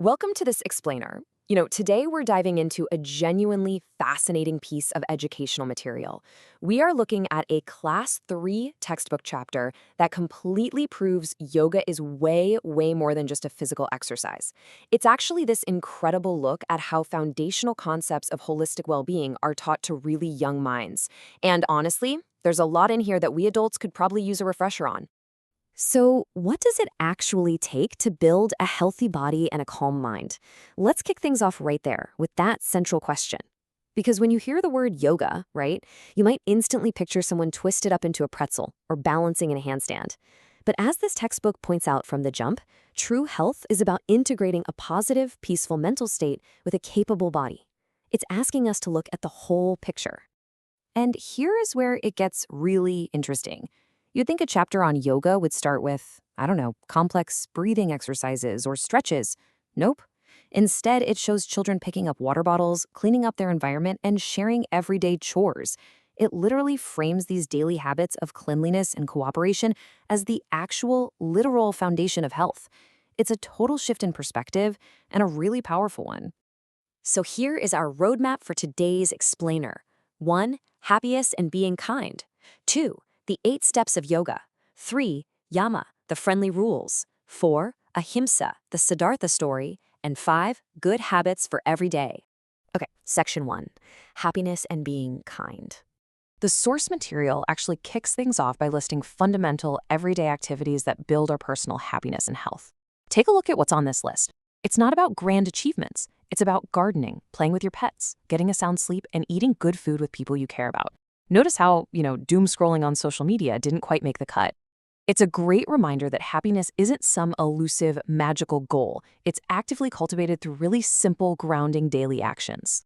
Welcome to this explainer. Today we're diving into a genuinely fascinating piece of educational material. We are looking at a Class 3 textbook chapter that completely proves yoga is way, way more than just a physical exercise. It's actually this incredible look at how foundational concepts of holistic well-being are taught to really young minds. And honestly, there's a lot in here that we adults could probably use a refresher on. So, what does it actually take to build a healthy body and a calm mind? Let's kick things off right there with that central question. Because when you hear the word yoga, right, you might instantly picture someone twisted up into a pretzel or balancing in a handstand. But as this textbook points out from the jump, true health is about integrating a positive, peaceful mental state with a capable body. It's asking us to look at the whole picture. And here is where it gets really interesting. You'd think a chapter on yoga would start with, I don't know, complex breathing exercises or stretches. Nope. Instead, it shows children picking up water bottles, cleaning up their environment, and sharing everyday chores. It literally frames these daily habits of cleanliness and cooperation as the actual, literal foundation of health. It's a total shift in perspective and a really powerful one. So here is our roadmap for today's explainer. 1. Happiness and being kind. 2. The 8 steps of yoga. 3. Yama, the friendly rules. 4. Ahimsa, the Siddhartha story. And 5. Good habits for every day. Okay, section 1. Happiness and being kind. The source material actually kicks things off by listing fundamental, everyday activities that build our personal happiness and health. Take a look at what's on this list. It's not about grand achievements. It's about gardening, playing with your pets, getting a sound sleep, and eating good food with people you care about. Notice how, doom scrolling on social media didn't quite make the cut. It's a great reminder that happiness isn't some elusive, magical goal. It's actively cultivated through really simple, grounding daily actions.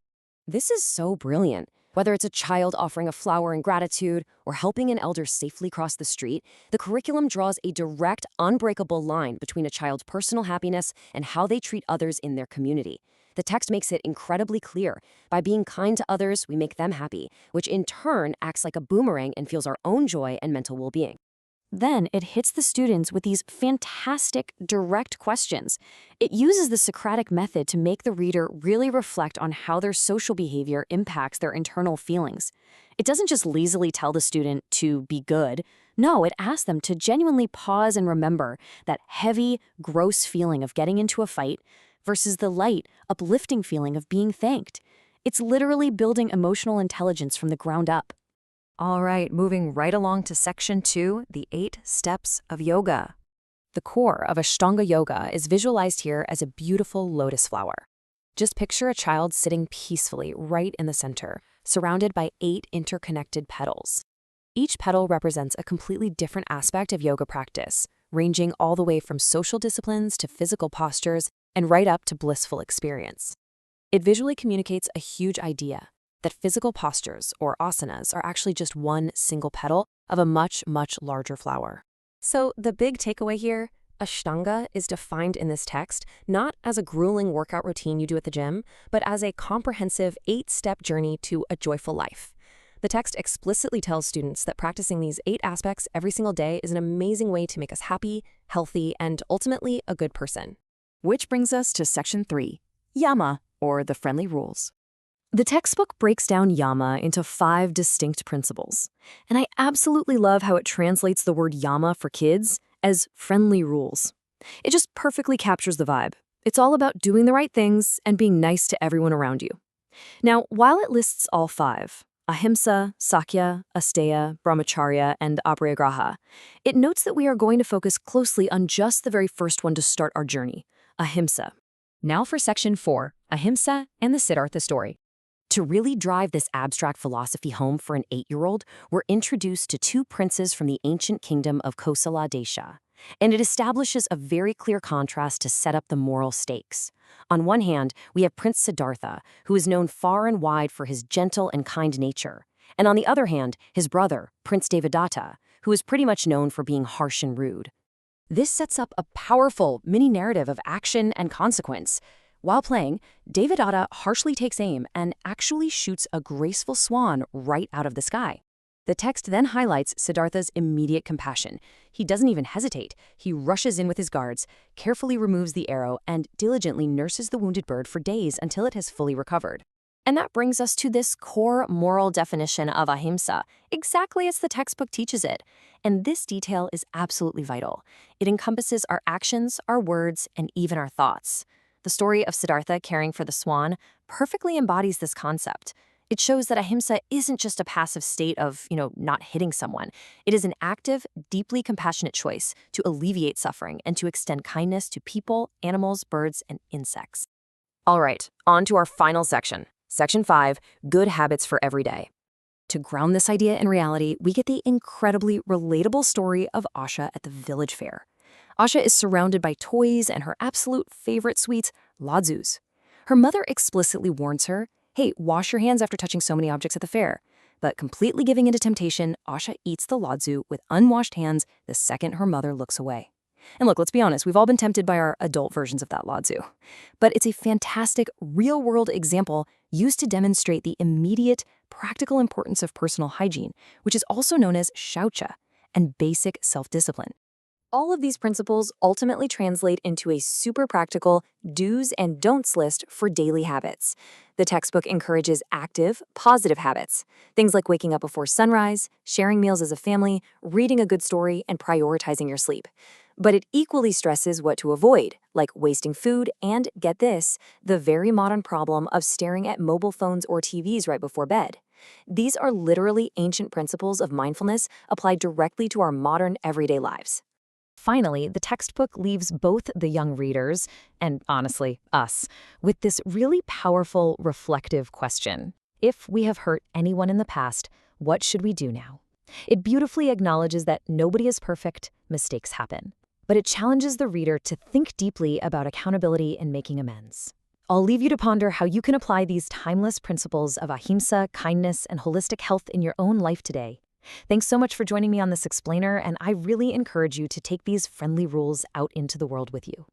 This is so brilliant. Whether it's a child offering a flower in gratitude or helping an elder safely cross the street, the curriculum draws a direct, unbreakable line between a child's personal happiness and how they treat others in their community. The text makes it incredibly clear. By being kind to others, we make them happy, which in turn acts like a boomerang and fuels our own joy and mental well-being. Then it hits the students with these fantastic, direct questions. It uses the Socratic method to make the reader really reflect on how their social behavior impacts their internal feelings. It doesn't just lazily tell the student to be good. No, it asks them to genuinely pause and remember that heavy, gross feeling of getting into a fight versus the light, uplifting feeling of being thanked. It's literally building emotional intelligence from the ground up. All right, moving right along to section 2, the 8 steps of yoga. The core of Ashtanga Yoga is visualized here as a beautiful lotus flower. Just picture a child sitting peacefully right in the center, surrounded by 8 interconnected petals. Each petal represents a completely different aspect of yoga practice, ranging all the way from social disciplines to physical postures and right up to blissful experience. It visually communicates a huge idea that physical postures, or asanas, are actually just one single petal of a much, much larger flower. So the big takeaway here, Ashtanga is defined in this text not as a grueling workout routine you do at the gym, but as a comprehensive 8-step journey to a joyful life. The text explicitly tells students that practicing these 8 aspects every single day is an amazing way to make us happy, healthy, and ultimately a good person. Which brings us to section 3, Yama, or the friendly rules. The textbook breaks down Yama into 5 distinct principles, and I absolutely love how it translates the word Yama for kids as friendly rules. It just perfectly captures the vibe. It's all about doing the right things and being nice to everyone around you. Now, while it lists all 5, Ahimsa, Sakya, Asteya, Brahmacharya, and Aparigraha, it notes that we are going to focus closely on just the very first one to start our journey, Ahimsa. Now for section 4, Ahimsa and the Siddhartha story. To really drive this abstract philosophy home for an 8-year-old, we're introduced to 2 princes from the ancient kingdom of Kosala Desha, and it establishes a very clear contrast to set up the moral stakes. On one hand, we have Prince Siddhartha, who is known far and wide for his gentle and kind nature, and on the other hand, his brother, Prince Devadatta, who is pretty much known for being harsh and rude. This sets up a powerful mini-narrative of action and consequence. While playing, Devadatta harshly takes aim and actually shoots a graceful swan right out of the sky. The text then highlights Siddhartha's immediate compassion. He doesn't even hesitate. He rushes in with his guards, carefully removes the arrow, and diligently nurses the wounded bird for days until it has fully recovered. And that brings us to this core moral definition of ahimsa, exactly as the textbook teaches it. And this detail is absolutely vital. It encompasses our actions, our words, and even our thoughts. The story of Siddhartha caring for the swan perfectly embodies this concept. It shows that ahimsa isn't just a passive state of, not hitting someone. It is an active, deeply compassionate choice to alleviate suffering and to extend kindness to people, animals, birds, and insects. All right, on to our final section. Section 5, Good Habits for Every Day. To ground this idea in reality, we get the incredibly relatable story of Asha at the village fair. Asha is surrounded by toys and her absolute favorite sweets, ladzus. Her mother explicitly warns her, hey, wash your hands after touching so many objects at the fair. But completely giving into temptation, Asha eats the ladzu with unwashed hands the second her mother looks away. And look, let's be honest, we've all been tempted by our adult versions of that ladzu. But it's a fantastic, real-world example used to demonstrate the immediate, practical importance of personal hygiene, which is also known as shaucha, and basic self-discipline. All of these principles ultimately translate into a super practical do's and don'ts list for daily habits. The textbook encourages active, positive habits, things like waking up before sunrise, sharing meals as a family, reading a good story, and prioritizing your sleep. But it equally stresses what to avoid, like wasting food and, get this, the very modern problem of staring at mobile phones or TVs right before bed. These are literally ancient principles of mindfulness applied directly to our modern everyday lives. Finally, the textbook leaves both the young readers, and honestly, us, with this really powerful, reflective question. If we have hurt anyone in the past, what should we do now? It beautifully acknowledges that nobody is perfect, mistakes happen. But it challenges the reader to think deeply about accountability and making amends. I'll leave you to ponder how you can apply these timeless principles of ahimsa, kindness, and holistic health in your own life today. Thanks so much for joining me on this explainer, and I really encourage you to take these friendly rules out into the world with you.